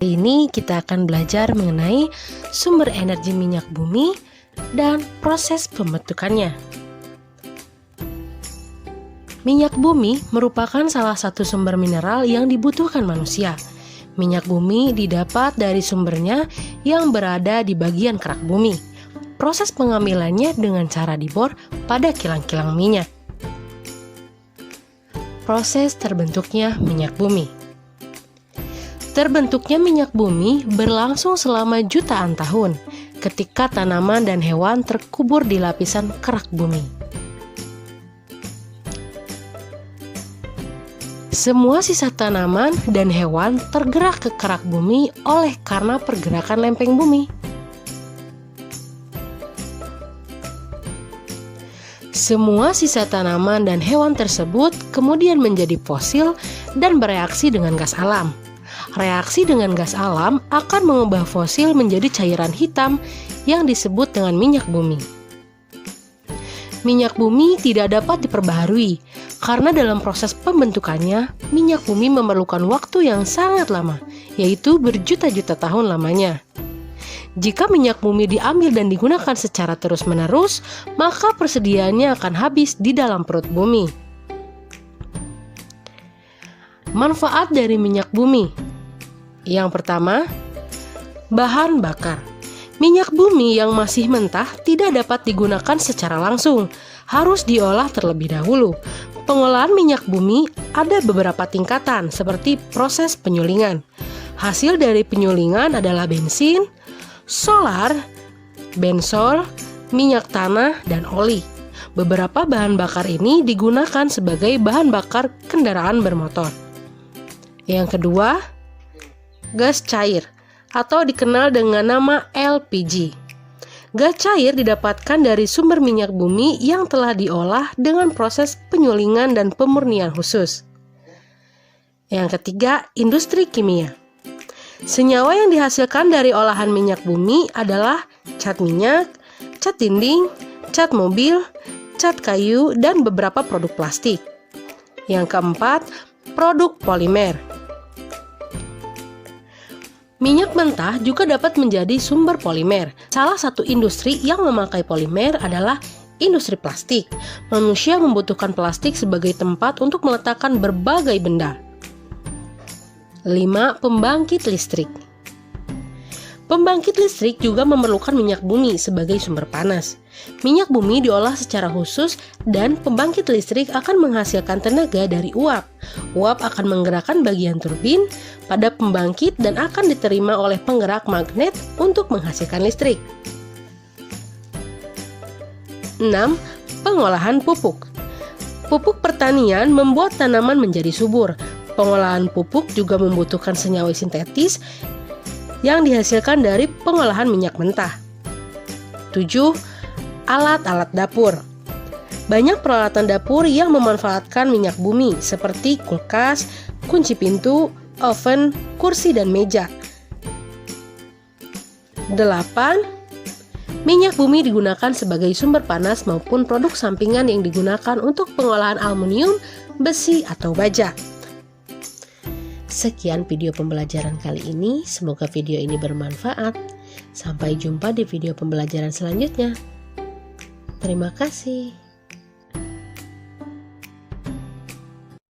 Hari ini kita akan belajar mengenai sumber energi minyak bumi dan proses pembentukannya. Minyak bumi merupakan salah satu sumber mineral yang dibutuhkan manusia. Minyak bumi didapat dari sumbernya yang berada di bagian kerak bumi. Proses pengambilannya dengan cara dibor pada kilang-kilang minyak. Proses terbentuknya minyak bumi. Terbentuknya minyak bumi berlangsung selama jutaan tahun ketika tanaman dan hewan terkubur di lapisan kerak bumi. Semua sisa tanaman dan hewan tergerak ke kerak bumi oleh karena pergerakan lempeng bumi. Semua sisa tanaman dan hewan tersebut kemudian menjadi fosil dan bereaksi dengan gas alam. Reaksi dengan gas alam akan mengubah fosil menjadi cairan hitam yang disebut dengan minyak bumi. Minyak bumi tidak dapat diperbaharui karena dalam proses pembentukannya, minyak bumi memerlukan waktu yang sangat lama, yaitu berjuta-juta tahun lamanya. Jika minyak bumi diambil dan digunakan secara terus-menerus, maka persediaannya akan habis di dalam perut bumi. Manfaat dari minyak bumi. Yang pertama, bahan bakar. Minyak bumi yang masih mentah tidak dapat digunakan secara langsung, harus diolah terlebih dahulu. Pengolahan minyak bumi ada beberapa tingkatan seperti proses penyulingan. Hasil dari penyulingan adalah bensin, solar, bensol, minyak tanah, dan oli. Beberapa bahan bakar ini digunakan sebagai bahan bakar kendaraan bermotor. Yang kedua, gas cair atau dikenal dengan nama LPG. Gas cair didapatkan dari sumber minyak bumi yang telah diolah dengan proses penyulingan dan pemurnian khusus. Yang ketiga, industri kimia. Senyawa yang dihasilkan dari olahan minyak bumi adalah cat minyak, cat dinding, cat mobil, cat kayu, dan beberapa produk plastik. Yang keempat, produk polimer. Minyak mentah juga dapat menjadi sumber polimer. Salah satu industri yang memakai polimer adalah industri plastik. Manusia membutuhkan plastik sebagai tempat untuk meletakkan berbagai benda. 5. Pembangkit listrik. Pembangkit listrik juga memerlukan minyak bumi sebagai sumber panas. Minyak bumi diolah secara khusus dan pembangkit listrik akan menghasilkan tenaga dari uap. Uap akan menggerakkan bagian turbin pada pembangkit dan akan diterima oleh penggerak magnet untuk menghasilkan listrik. 6. Pengolahan pupuk. Pupuk pertanian membuat tanaman menjadi subur. Pengolahan pupuk juga membutuhkan senyawa sintetis yang dihasilkan dari pengolahan minyak mentah. 7. Alat-alat dapur. Banyak peralatan dapur yang memanfaatkan minyak bumi seperti kulkas, kunci pintu, oven, kursi, dan meja. 8. Minyak bumi digunakan sebagai sumber panas maupun produk sampingan yang digunakan untuk pengolahan aluminium, besi, atau baja. Sekian video pembelajaran kali ini, semoga video ini bermanfaat. Sampai jumpa di video pembelajaran selanjutnya. Terima kasih.